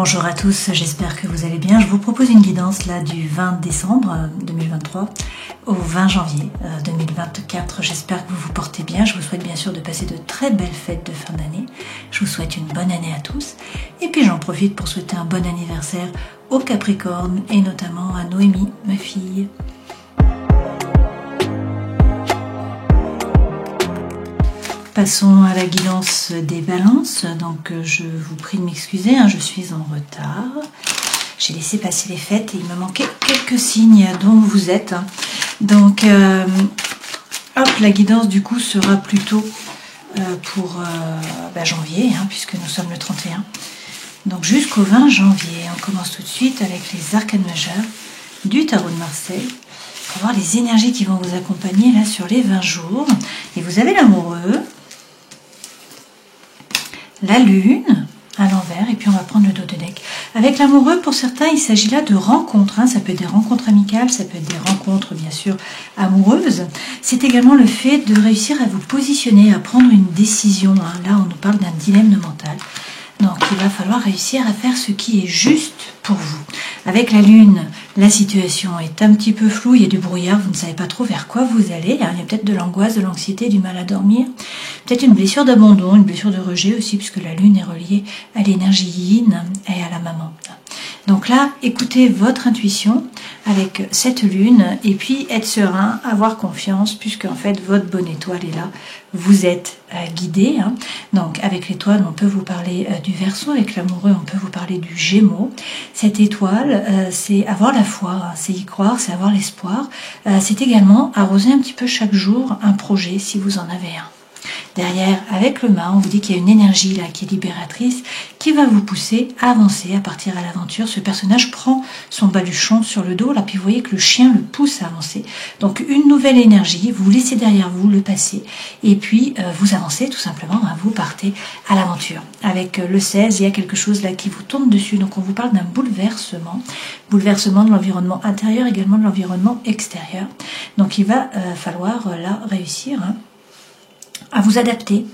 Bonjour à tous, j'espère que vous allez bien. Je vous propose une guidance là du 20 décembre 2023 au 20 janvier 2024. J'espère que vous vous portez bien. Je vous souhaite bien sûr de passer de très belles fêtes de fin d'année. Je vous souhaite une bonne année à tous. Et puis j'en profite pour souhaiter un bon anniversaire aux Capricornes et notamment à Noémie, ma fille. Passons à la guidance des balances. Donc je vous prie de m'excuser, je suis en retard. J'ai laissé passer les fêtes et il me manquait quelques signes dont vous êtes. Donc la guidance du coup sera plutôt pour janvier, puisque nous sommes le 31. Donc jusqu'au 20 janvier, on commence tout de suite avec les arcanes majeures du tarot de Marseille. Pour voir les énergies qui vont vous accompagner là sur les 20 jours. Et vous avez l'amoureux, la lune à l'envers, et puis on va prendre le dos de deck. Avec l'amoureux, pour certains, il s'agit là de rencontres. Ça peut être des rencontres amicales, ça peut être des rencontres, bien sûr, amoureuses. C'est également le fait de réussir à vous positionner, à prendre une décision. Là, on nous parle d'un dilemme mental. Donc, il va falloir réussir à faire ce qui est juste pour vous. Avec la lune, la situation est un petit peu floue, il y a du brouillard, vous ne savez pas trop vers quoi vous allez. Il y a peut-être de l'angoisse, de l'anxiété, du mal à dormir. Peut-être une blessure d'abandon, une blessure de rejet aussi, puisque la lune est reliée à l'énergie yin et à la maman. Donc là, écoutez votre intuition avec cette lune et puis être serein, avoir confiance, puisque en fait votre bonne étoile est là. Vous êtes guidé. Donc avec l'étoile, on peut vous parler du Verseau, avec l'amoureux, on peut vous parler du Gémeaux. Cette étoile, c'est avoir la foi, c'est y croire, c'est avoir l'espoir. C'est également arroser un petit peu chaque jour un projet si vous en avez un. Derrière, avec le mât, on vous dit qu'il y a une énergie là qui est libératrice, qui va vous pousser à avancer, à partir à l'aventure. Ce personnage prend son baluchon sur le dos, là, puis vous voyez que le chien le pousse à avancer. Donc une nouvelle énergie, vous laissez derrière vous le passé, et puis vous avancez tout simplement, vous partez à l'aventure. Avec le 16, il y a quelque chose là qui vous tombe dessus, donc on vous parle d'un bouleversement de l'environnement intérieur, également de l'environnement extérieur. Donc il va falloir là réussir à vous adapter,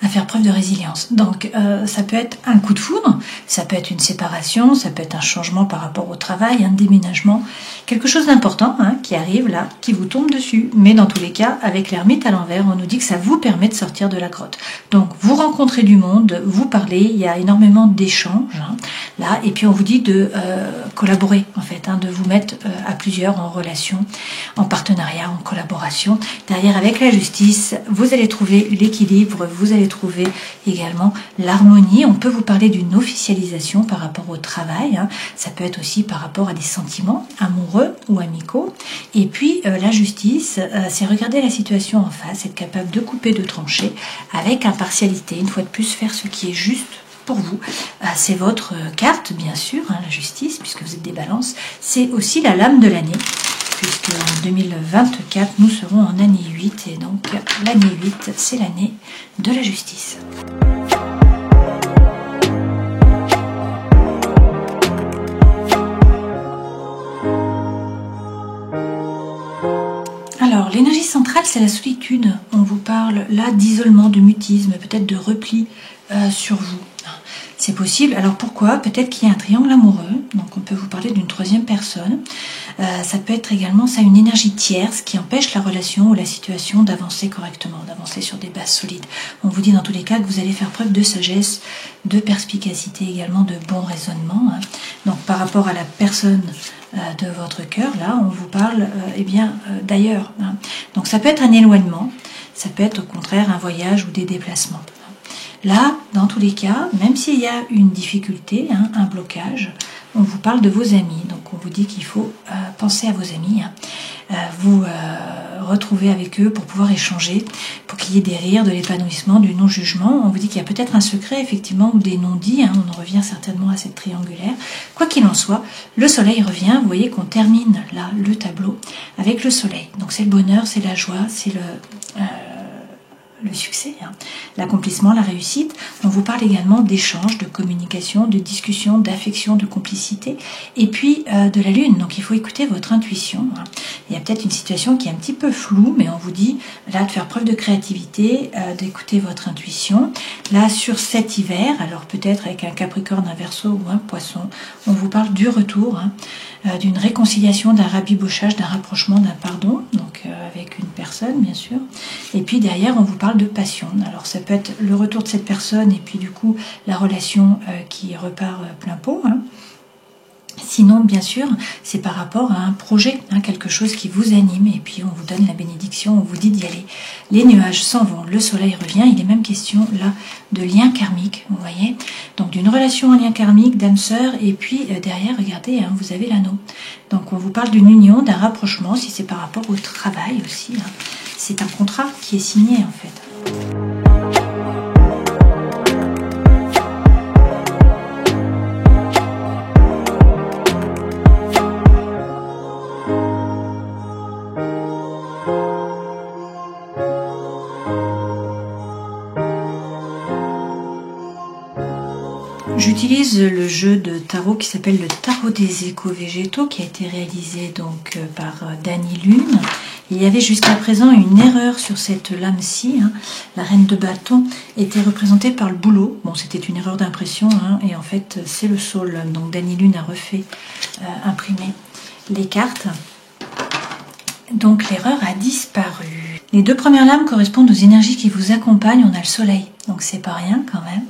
à faire preuve de résilience. Donc ça peut être un coup de foudre, ça peut être une séparation, ça peut être un changement par rapport au travail, un déménagement, quelque chose d'important qui arrive là, qui vous tombe dessus. Mais dans tous les cas, avec l'ermite à l'envers, on nous dit que ça vous permet de sortir de la grotte. Donc vous rencontrez du monde, vous parlez, il y a énormément d'échanges là, et puis on vous dit de collaborer en fait, de vous mettre à plusieurs en relation, en partenariat, en collaboration. Derrière, avec la justice, vous allez trouver l'équilibre, vous allez trouver également l'harmonie. On peut vous parler d'une officialisation par rapport au travail, ça peut être aussi par rapport à des sentiments amoureux ou amicaux. Et puis la justice, c'est regarder la situation en face, être capable de couper, de trancher avec impartialité, une fois de plus faire ce qui est juste pour vous. C'est votre carte bien sûr, la justice, puisque vous êtes des balances. C'est aussi la lame de l'année, puisque en 2024, nous serons en année 8, et donc l'année 8, c'est l'année de la justice. Alors, l'énergie centrale, c'est la solitude. On vous parle là d'isolement, de mutisme, peut-être de repli sur vous. C'est possible. Alors pourquoi? Peut-être qu'il y a un triangle amoureux, donc on peut vous parler d'une troisième personne. Ça peut être également une énergie tierce qui empêche la relation ou la situation d'avancer correctement, d'avancer sur des bases solides. On vous dit dans tous les cas que vous allez faire preuve de sagesse, de perspicacité, également de bon raisonnement. Donc par rapport à la personne de votre cœur, là, on vous parle d'ailleurs. Donc ça peut être un éloignement, ça peut être au contraire un voyage ou des déplacements. Là, dans tous les cas, même s'il y a une difficulté, un blocage, on vous parle de vos amis. Donc on vous dit qu'il faut penser à vos amis, vous retrouver avec eux pour pouvoir échanger, pour qu'il y ait des rires, de l'épanouissement, du non-jugement. On vous dit qu'il y a peut-être un secret, effectivement, ou des non-dits. On en revient certainement à cette triangulaire. Quoi qu'il en soit, le soleil revient. Vous voyez qu'on termine là le tableau avec le soleil. Donc c'est le bonheur, c'est la joie, c'est le succès, hein, l'accomplissement, la réussite. On vous parle également d'échanges, de communication, de discussion, d'affection, de complicité, et puis de la lune. Donc il faut écouter votre intuition. Hein. Il y a peut-être une situation qui est un petit peu floue, mais on vous dit là de faire preuve de créativité, d'écouter votre intuition. Là sur cet hiver, alors peut-être avec un Capricorne, un Verseau ou un Poisson, on vous parle du retour, hein, d'une réconciliation, d'un rabibochage, d'un rapprochement, d'un pardon, donc avec une personne bien sûr. Et puis derrière on vous parle de passion. Alors ça peut être le retour de cette personne et puis du coup la relation qui repart plein pot, hein. Sinon, bien sûr, c'est par rapport à un projet, hein, quelque chose qui vous anime, et puis on vous donne la bénédiction, on vous dit d'y aller. Les nuages s'en vont, le soleil revient, il est même question là de lien karmique, vous voyez. Donc d'une relation en lien karmique, d'âme sœur, et puis derrière, regardez, hein, vous avez l'anneau. Donc on vous parle d'une union, d'un rapprochement, si c'est par rapport au travail aussi. Hein. C'est un contrat qui est signé en fait. J'utilise le jeu de tarot qui s'appelle le tarot des éco-végétaux qui a été réalisé donc par Dany Lune. Il y avait jusqu'à présent une erreur sur cette lame-ci. Hein. La reine de bâton était représentée par le bouleau. Bon, c'était une erreur d'impression, hein, et en fait c'est le saule. Donc Dany Lune a refait imprimer les cartes. Donc l'erreur a disparu. Les deux premières lames correspondent aux énergies qui vous accompagnent. On a le soleil, donc c'est pas rien quand même.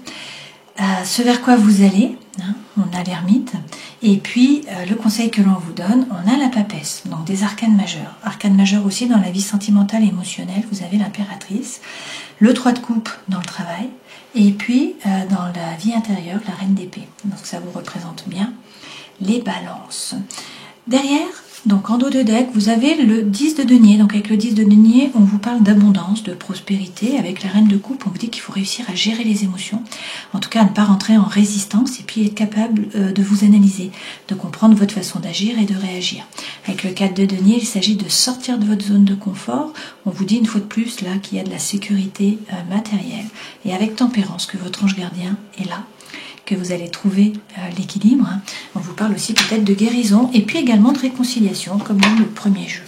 Ce vers quoi vous allez, hein, on a l'ermite, et puis le conseil que l'on vous donne, on a la papesse, donc des arcanes majeurs. Arcanes majeurs aussi dans la vie sentimentale et émotionnelle, vous avez l'impératrice, le 3 de coupe dans le travail, et puis dans la vie intérieure, la reine d'épée. Donc ça vous représente bien les balances. Derrière, donc en dos de deck, vous avez le 10 de denier. Donc avec le 10 de denier, on vous parle d'abondance, de prospérité. Avec la reine de coupe, on vous dit qu'il faut réussir à gérer les émotions. En tout cas, à ne pas rentrer en résistance et puis être capable de vous analyser, de comprendre votre façon d'agir et de réagir. Avec le 4 de denier, il s'agit de sortir de votre zone de confort. On vous dit une fois de plus là qu'il y a de la sécurité matérielle. Et avec tempérance, que votre ange gardien est là, que vous allez trouver l'équilibre. Hein. On vous parle aussi peut-être de guérison et puis également de réconciliation comme dans le premier jeu.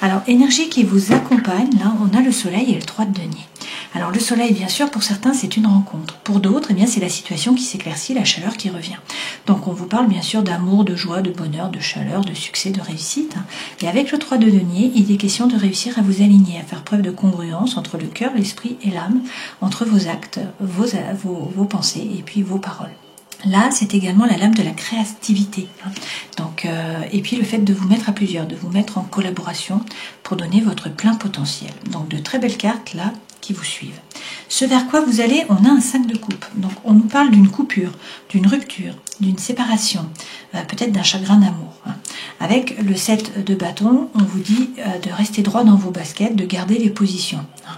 Alors, énergie qui vous accompagne, là on a le soleil et le 3 de denier. Alors le soleil, bien sûr, pour certains c'est une rencontre. Pour d'autres, eh bien c'est la situation qui s'éclaircit, la chaleur qui revient. Donc on vous parle bien sûr d'amour, de joie, de bonheur, de chaleur, de succès, de réussite. Hein. Et avec le 3 de denier, il est question de réussir à vous aligner, à faire preuve de congruence entre le cœur, l'esprit et l'âme, entre vos actes, vos pensées et puis vos paroles. Là, c'est également la lame de la créativité. Donc, et puis le fait de vous mettre à plusieurs, de vous mettre en collaboration pour donner votre plein potentiel. Donc de très belles cartes là qui vous suivent. Ce vers quoi vous allez, on a un 5 de coupe. Donc on nous parle d'une coupure, d'une rupture, d'une séparation, peut-être d'un chagrin d'amour. Hein. Avec le 7 de bâton, on vous dit de rester droit dans vos baskets, de garder les positions. Hein.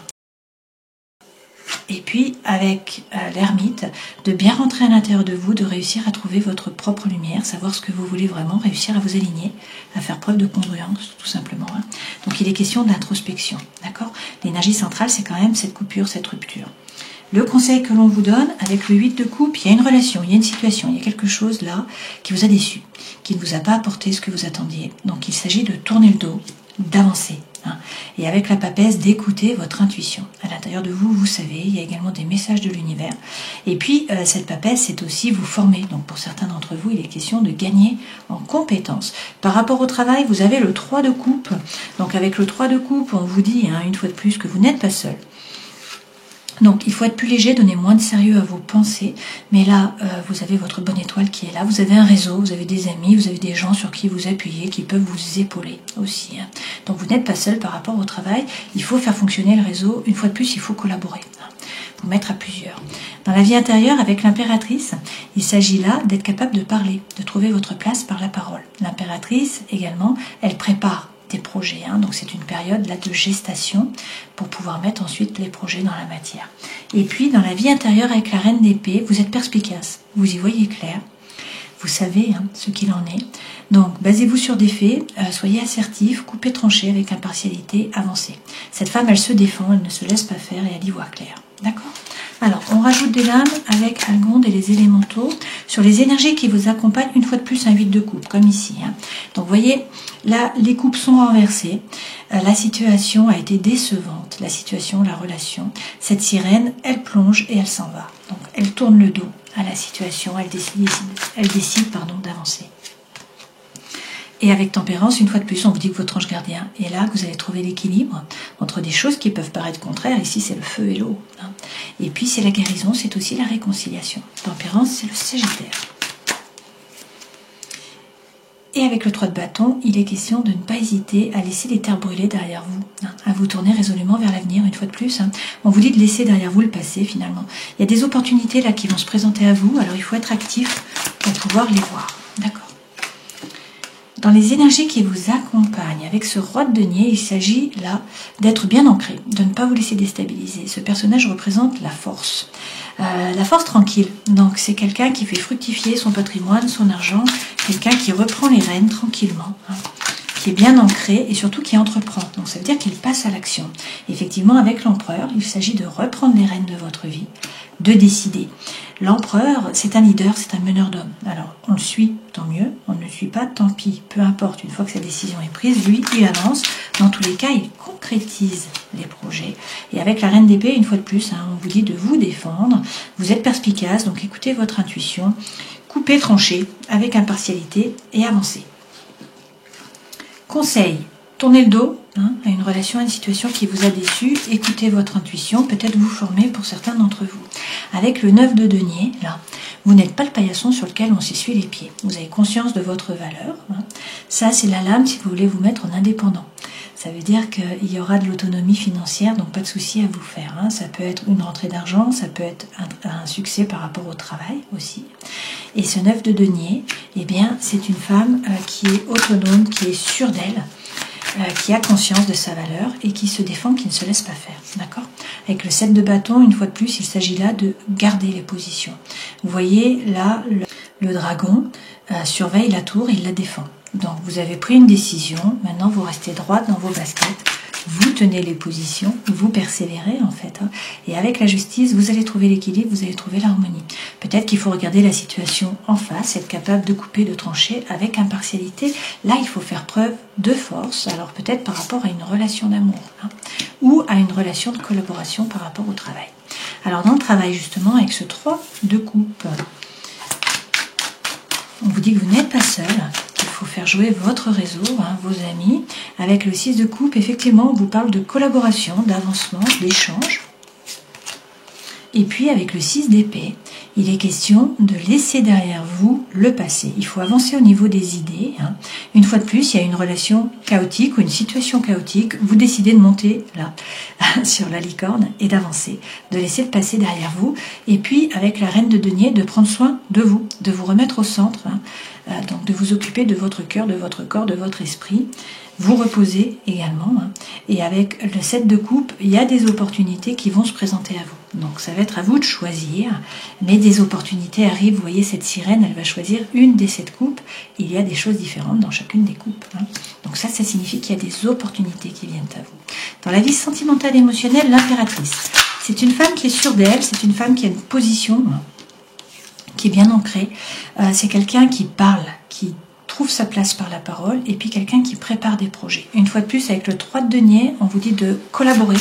Et puis, avec l'ermite, de bien rentrer à l'intérieur de vous, de réussir à trouver votre propre lumière, savoir ce que vous voulez vraiment, réussir à vous aligner, à faire preuve de congruence, tout simplement. Hein. Donc, il est question d'introspection, d'accord ? L'énergie centrale, c'est quand même cette coupure, cette rupture. Le conseil que l'on vous donne, avec le 8 de coupe, il y a une relation, il y a une situation, il y a quelque chose là qui vous a déçu, qui ne vous a pas apporté ce que vous attendiez. Donc, il s'agit de tourner le dos, d'avancer. Et avec la papesse, d'écouter votre intuition. À l'intérieur de vous, vous savez, il y a également des messages de l'univers. Et puis, cette papesse, c'est aussi vous former. Donc, pour certains d'entre vous, il est question de gagner en compétences. Par rapport au travail, vous avez le 3 de coupe. Donc, avec le 3 de coupe, on vous dit, hein, une fois de plus, que vous n'êtes pas seul. Donc, il faut être plus léger, donner moins de sérieux à vos pensées. Mais là, vous avez votre bonne étoile qui est là. Vous avez un réseau, vous avez des amis, vous avez des gens sur qui vous appuyez, qui peuvent vous épauler aussi. Hein. Donc, vous n'êtes pas seul par rapport au travail. Il faut faire fonctionner le réseau. Une fois de plus, il faut collaborer. Hein. Vous mettre à plusieurs. Dans la vie intérieure, avec l'impératrice, il s'agit là d'être capable de parler, de trouver votre place par la parole. L'impératrice, également, elle prépare des projets. Hein. Donc c'est une période là de gestation pour pouvoir mettre ensuite les projets dans la matière. Et puis dans la vie intérieure avec la reine d'épée, vous êtes perspicace, vous y voyez clair, vous savez ce qu'il en est. Donc, basez-vous sur des faits, soyez assertif, coupez, tranchez avec impartialité, avancez. Cette femme, elle se défend, elle ne se laisse pas faire et elle y voit clair. D'accord? Alors, on rajoute des lames avec Algonde et les élémentaux sur les énergies qui vous accompagnent, une fois de plus un 8 de coupe, comme ici. Donc, vous voyez, là, les coupes sont renversées. La situation a été décevante, la situation, la relation. Cette sirène, elle plonge et elle s'en va. Donc, elle tourne le dos à la situation, elle décide d'avancer. Et avec tempérance, une fois de plus, on vous dit que votre ange gardien est là, que vous allez trouver l'équilibre entre des choses qui peuvent paraître contraires. Ici, c'est le feu et l'eau. Et puis, c'est la guérison, c'est aussi la réconciliation. Tempérance, c'est le Sagittaire. Et avec le 3 de bâton, il est question de ne pas hésiter à laisser les terres brûlées derrière vous, à vous tourner résolument vers l'avenir, une fois de plus. On vous dit de laisser derrière vous le passé, finalement. Il y a des opportunités là qui vont se présenter à vous, alors il faut être actif pour pouvoir les voir. D'accord? Dans les énergies qui vous accompagnent, avec ce roi de denier, il s'agit là d'être bien ancré, de ne pas vous laisser déstabiliser. Ce personnage représente la force tranquille. Donc c'est quelqu'un qui fait fructifier son patrimoine, son argent, quelqu'un qui reprend les rênes tranquillement, qui est bien ancré et surtout qui entreprend. Donc ça veut dire qu'il passe à l'action. Effectivement, avec l'empereur, il s'agit de reprendre les rênes de votre vie, de décider. L'empereur, c'est un leader, c'est un meneur d'hommes. Alors, on le suit, tant mieux. On ne le suit pas, tant pis. Peu importe, une fois que sa décision est prise, lui, il avance. Dans tous les cas, il concrétise les projets. Et avec la reine d'épée, une fois de plus, on vous dit de vous défendre. Vous êtes perspicace, donc écoutez votre intuition. Coupez, tranchez, avec impartialité et avancez. Conseil, tournez le dos à une relation, à une situation qui vous a déçu. Écoutez votre intuition, peut-être vous former pour certains d'entre vous. Avec le 9 de denier, là, vous n'êtes pas le paillasson sur lequel on s'essuie les pieds. Vous avez conscience de votre valeur. Ça, c'est la lame si vous voulez vous mettre en indépendant. Ça veut dire qu'il y aura de l'autonomie financière, donc pas de souci à vous faire. Ça peut être une rentrée d'argent, ça peut être un succès par rapport au travail aussi. Et ce 9 de denier, eh bien, c'est une femme qui est autonome, qui est sûre d'elle, qui a conscience de sa valeur et qui se défend, qui ne se laisse pas faire. D'accord? Avec le 7 de bâton, une fois de plus, il s'agit là de garder les positions. Vous voyez là, le dragon surveille la tour, il la défend. Donc vous avez pris une décision, maintenant vous restez droite dans vos baskets, vous tenez les positions, vous persévérez en fait. Et avec la justice, vous allez trouver l'équilibre, vous allez trouver l'harmonie. Peut-être qu'il faut regarder la situation en face, être capable de couper, de trancher avec impartialité. Là, il faut faire preuve de force, alors peut-être par rapport à une relation d'amour ou à une relation de collaboration par rapport au travail. Alors dans le travail justement, avec ce 3 de coupe, on vous dit que vous n'êtes pas seul, qu'il faut faire jouer votre réseau, vos amis. Avec le 6 de coupe, effectivement, on vous parle de collaboration, d'avancement, d'échange. Et puis avec le 6 d'épée, il est question de laisser derrière vous le passé. Il faut avancer au niveau des idées. Une fois de plus, il y a une relation chaotique ou une situation chaotique. Vous décidez de monter là, sur la licorne et d'avancer, de laisser le passé derrière vous. Et puis, avec la reine de denier, de prendre soin de vous remettre au centre. Donc de vous occuper de votre cœur, de votre corps, de votre esprit. Vous reposez également. Et avec le 7 de coupe, il y a des opportunités qui vont se présenter à vous. Donc ça va être à vous de choisir, mais des opportunités arrivent. Vous voyez cette sirène, elle va choisir une des 7 coupes. Il y a des choses différentes dans chacune des coupes. Donc ça signifie qu'il y a des opportunités qui viennent à vous. Dans la vie sentimentale et émotionnelle, l'impératrice. C'est une femme qui est sûre d'elle, c'est une femme qui a une position qui est bien ancrée. C'est quelqu'un qui parle, qui trouve sa place par la parole, et puis quelqu'un qui prépare des projets. Une fois de plus, avec le 3 de denier, on vous dit de collaborer,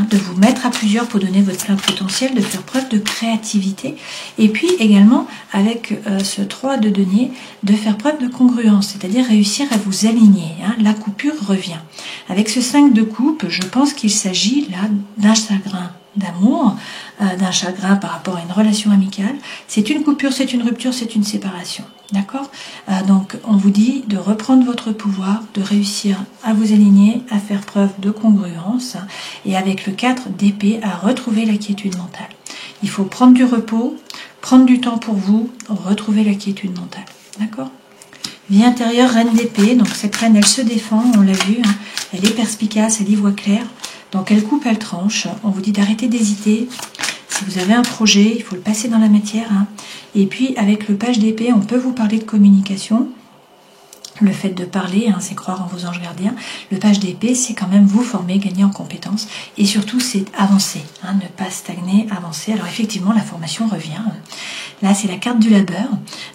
de vous mettre à plusieurs pour donner votre plein potentiel, de faire preuve de créativité, et puis également, avec ce 3 de denier, de faire preuve de congruence, c'est-à-dire réussir à vous aligner. La coupure revient. Avec ce 5 de coupe, je pense qu'il s'agit là d'un chagrin d'amour, d'un chagrin par rapport à une relation amicale. C'est une coupure, c'est une rupture, c'est une séparation. D'accord? Donc, on vous dit de reprendre votre pouvoir, de réussir à vous aligner, à faire preuve de congruence, et avec le 4 d'épée, à retrouver la quiétude mentale. Il faut prendre du repos, prendre du temps pour vous, retrouver la quiétude mentale. D'accord? Vie intérieure, reine d'épée. Donc, cette reine, elle se défend, on l'a vu, elle est perspicace, elle y voit clair. Donc, elle coupe, elle tranche. On vous dit d'arrêter d'hésiter. Si vous avez un projet, il faut le passer dans la matière. Et puis, avec le page d'épée, on peut vous parler de communication. Le fait de parler, c'est croire en vos anges gardiens. Le page d'épée, c'est quand même vous former, gagner en compétences. Et surtout, c'est avancer, ne pas stagner, avancer. Alors effectivement, la formation revient. Là, c'est la carte du labeur.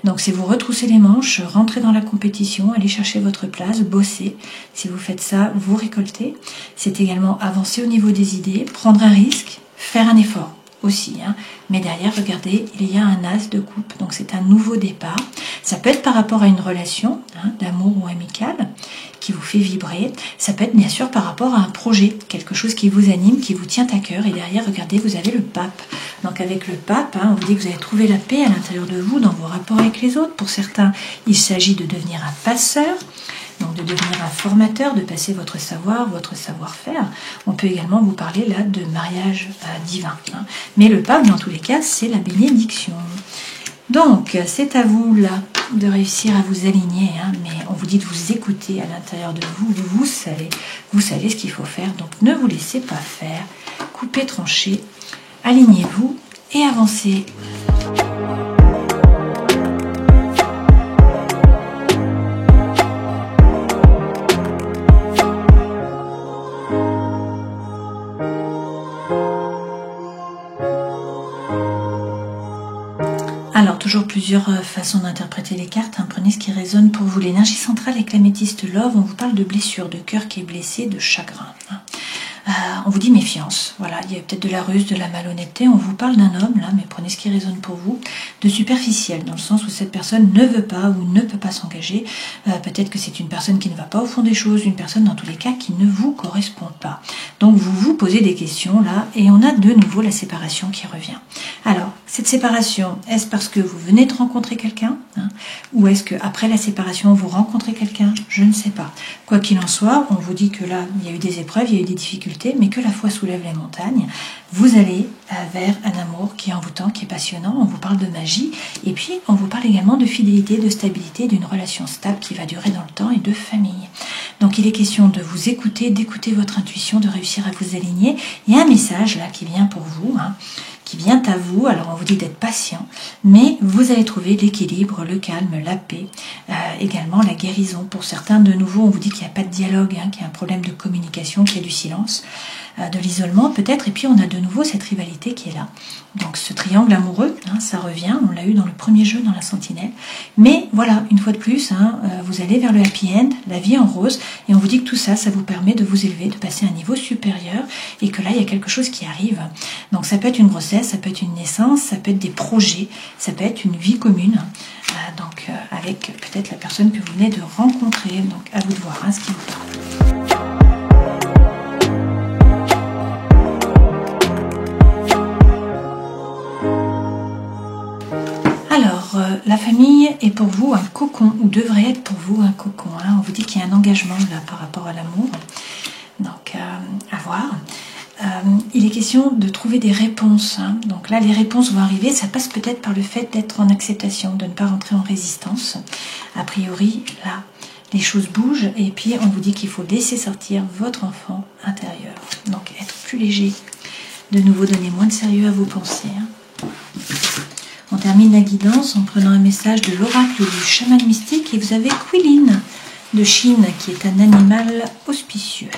Donc, c'est vous retrousser les manches, rentrer dans la compétition, aller chercher votre place, bosser. Si vous faites ça, vous récoltez. C'est également avancer au niveau des idées, prendre un risque, faire un effort aussi. Mais derrière, regardez, il y a un as de coupe. Donc, c'est un nouveau départ. Ça peut être par rapport à une relation d'amour ou amicale qui vous fait vibrer. Ça peut être bien sûr par rapport à un projet, quelque chose qui vous anime, qui vous tient à cœur. Et derrière, regardez, vous avez le pape. Donc avec le pape, on vous dit que vous allez trouver la paix à l'intérieur de vous, dans vos rapports avec les autres. Pour certains, il s'agit de devenir un passeur, donc de devenir un formateur, de passer votre savoir, votre savoir-faire. On peut également vous parler là de mariage divin. Mais le pape, dans tous les cas, c'est la bénédiction. Donc, c'est à vous, là, de réussir à vous aligner, mais on vous dit de vous écouter à l'intérieur de vous, vous savez ce qu'il faut faire, donc ne vous laissez pas faire, coupez, tranchez, alignez-vous et avancez. Alors, toujours plusieurs façons d'interpréter les cartes. Prenez ce qui résonne pour vous. L'énergie centrale avec l'améthyste love, on vous parle de blessure, de cœur qui est blessé, de chagrin. On vous dit méfiance. Voilà, il y a peut-être de la ruse, de la malhonnêteté. On vous parle d'un homme, là, mais prenez ce qui résonne pour vous. De superficiel, dans le sens où cette personne ne veut pas ou ne peut pas s'engager. Peut-être que c'est une personne qui ne va pas au fond des choses, une personne, dans tous les cas, qui ne vous correspond pas. Donc, vous vous posez des questions, là, et on a de nouveau la séparation qui revient. Alors, cette séparation, est-ce parce que vous venez de rencontrer quelqu'un, ou est-ce qu'après la séparation, vous rencontrez quelqu'un? Je ne sais pas. Quoi qu'il en soit, on vous dit que là, il y a eu des épreuves, il y a eu des difficultés, mais que la foi soulève les montagnes. Vous allez vers un amour qui est envoûtant, qui est passionnant. On vous parle de magie, et puis on vous parle également de fidélité, de stabilité, d'une relation stable qui va durer dans le temps et de famille. Donc il est question de vous écouter, d'écouter votre intuition, de réussir à vous aligner. Il y a un message là qui vient pour vous, qui vient à vous. Alors on vous dit d'être patient, mais vous allez trouver l'équilibre, le calme, la paix, également la guérison. Pour certains, de nouveau, on vous dit qu'il n'y a pas de dialogue, qu'il y a un problème de communication, qu'il y a du silence, de l'isolement peut-être, et puis on a de nouveau cette rivalité qui est là. Donc ce triangle amoureux, ça revient, on l'a eu dans le premier jeu, dans la sentinelle, mais voilà, une fois de plus, vous allez vers le happy end, la vie en rose, et on vous dit que tout ça, ça vous permet de vous élever, de passer à un niveau supérieur, et que là, il y a quelque chose qui arrive. Donc ça peut être une grossesse, ça peut être une naissance, ça peut être des projets, ça peut être une vie commune, avec peut-être la personne que vous venez de rencontrer. Donc à vous de voir ce qui vous parle. Alors, la famille est pour vous un cocon, ou devrait être pour vous un cocon. On vous dit qu'il y a un engagement là par rapport à l'amour. Donc, à voir. Il est question de trouver des réponses. Donc là, les réponses vont arriver. Ça passe peut-être par le fait d'être en acceptation, de ne pas rentrer en résistance. A priori, là, les choses bougent. Et puis, on vous dit qu'il faut laisser sortir votre enfant intérieur. Donc, être plus léger. De nouveau, donner moins de sérieux à vos pensées. On termine la guidance en prenant un message de l'oracle du chaman mystique. Et vous avez Quilin de Chine, qui est un animal auspicieux.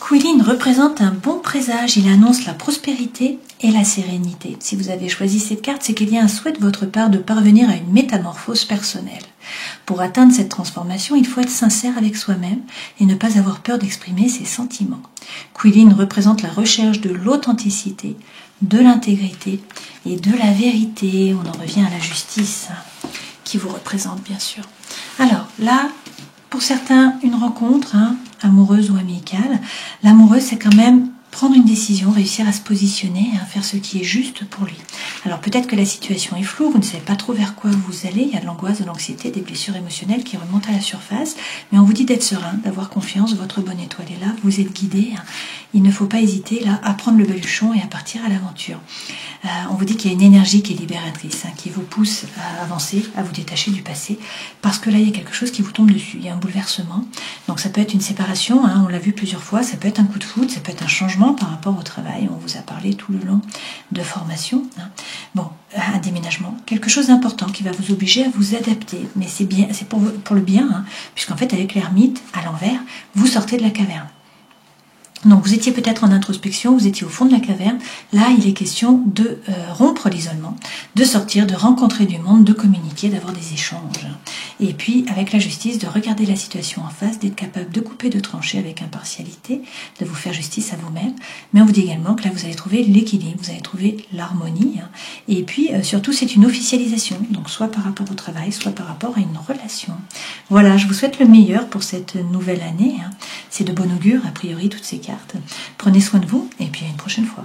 Quilin représente un bon présage, il annonce la prospérité et la sérénité. Si vous avez choisi cette carte, c'est qu'il y a un souhait de votre part de parvenir à une métamorphose personnelle. Pour atteindre cette transformation, il faut être sincère avec soi-même et ne pas avoir peur d'exprimer ses sentiments. Quilin représente la recherche de l'authenticité, de l'intégrité et de la vérité. On en revient à la justice, qui vous représente bien sûr. Alors là, pour certains, une rencontre, amoureuse ou amicale. L'amoureuse, c'est quand même prendre une décision, réussir à se positionner, faire ce qui est juste pour lui. Alors peut-être que la situation est floue, vous ne savez pas trop vers quoi vous allez, il y a de l'angoisse, de l'anxiété, des blessures émotionnelles qui remontent à la surface, mais on vous dit d'être serein, d'avoir confiance, votre bonne étoile est là, vous êtes guidé, il ne faut pas hésiter là à prendre le baluchon et à partir à l'aventure. On vous dit qu'il y a une énergie qui est libératrice, qui vous pousse à avancer, à vous détacher du passé, parce que là il y a quelque chose qui vous tombe dessus, il y a un bouleversement, donc ça peut être une séparation, on l'a vu plusieurs fois, ça peut être un coup de foudre, ça peut être un changement déménagement par rapport au travail. On vous a parlé tout le long de formation. Bon, un déménagement, quelque chose d'important qui va vous obliger à vous adapter. Mais c'est bien, c'est pour le bien, puisqu'en fait, avec l'ermite à l'envers, vous sortez de la caverne. Donc vous étiez peut-être en introspection, vous étiez au fond de la caverne. Là, il est question de rompre l'isolement, de sortir, de rencontrer du monde, de communiquer, d'avoir des échanges. Et puis, avec la justice, de regarder la situation en face, d'être capable de couper, de trancher avec impartialité, de vous faire justice à vous-même. Mais on vous dit également que là, vous allez trouver l'équilibre, vous allez trouver l'harmonie. Et puis, surtout, c'est une officialisation. Donc, soit par rapport au travail, soit par rapport à une relation. Voilà, je vous souhaite le meilleur pour cette nouvelle année. C'est de bon augure, a priori, toutes ces cartes. Prenez soin de vous et puis à une prochaine fois.